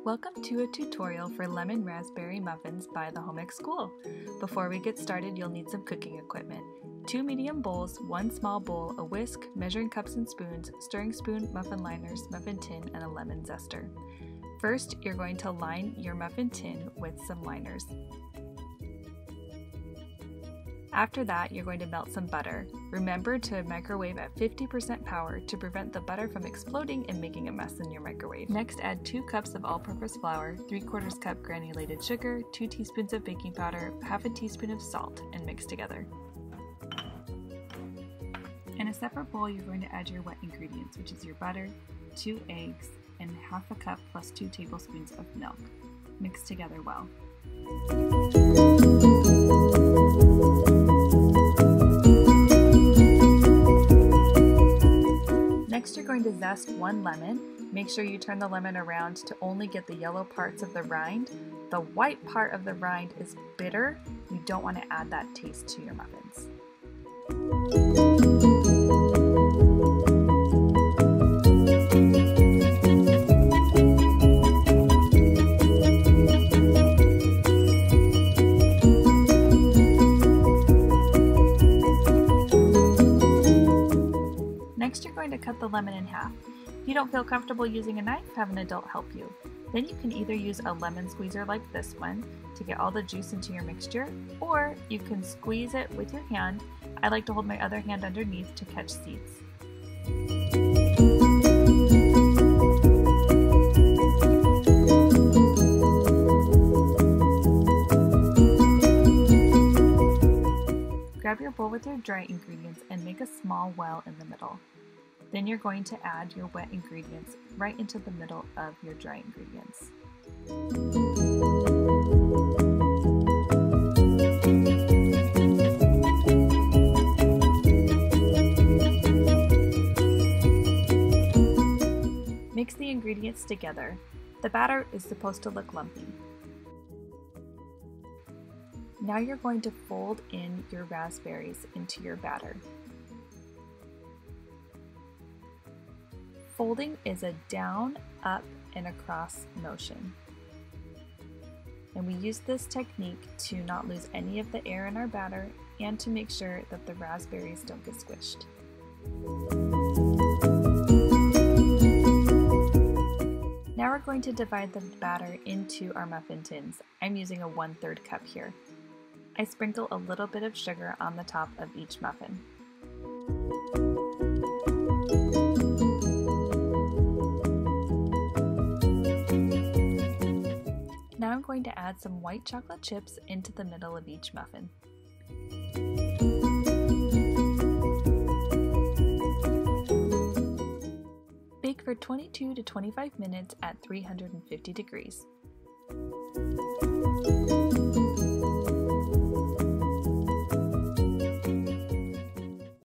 Welcome to a tutorial for lemon raspberry muffins by the Home Ec School. Before we get started, you'll need some cooking equipment. 2 medium bowls, 1 small bowl, a whisk, measuring cups and spoons, stirring spoon, muffin liners, muffin tin, and a lemon zester. First, you're going to line your muffin tin with some liners. After that, you're going to melt some butter. Remember to microwave at 50% power to prevent the butter from exploding and making a mess in your microwave. Next, add 2 cups of all-purpose flour, 3/4 cup granulated sugar, 2 teaspoons of baking powder, half a teaspoon of salt, and mix together. In a separate bowl, you're going to add your wet ingredients, which is your butter, 2 eggs, and half a cup plus 2 tablespoons of milk. Mix together well. Next, you're going to zest 1 lemon. Make sure you turn the lemon around to only get the yellow parts of the rind. The white part of the rind is bitter. You don't want to add that taste to your muffins. Next, you're going to cut the lemon in half. If you don't feel comfortable using a knife, have an adult help you. Then you can either use a lemon squeezer like this one to get all the juice into your mixture, or you can squeeze it with your hand. I like to hold my other hand underneath to catch seeds. Grab your bowl with your dry ingredients and make a small well in the middle. Then you're going to add your wet ingredients right into the middle of your dry ingredients. Mix the ingredients together. The batter is supposed to look lumpy. Now you're going to fold in your raspberries into your batter. Folding is a down, up, and across motion. And we use this technique to not lose any of the air in our batter and to make sure that the raspberries don't get squished. Now we're going to divide the batter into our muffin tins. I'm using a 1/3 cup here. I sprinkle a little bit of sugar on the top of each muffin. Now I'm going to add some white chocolate chips into the middle of each muffin. Bake for 22 to 25 minutes at 350 degrees.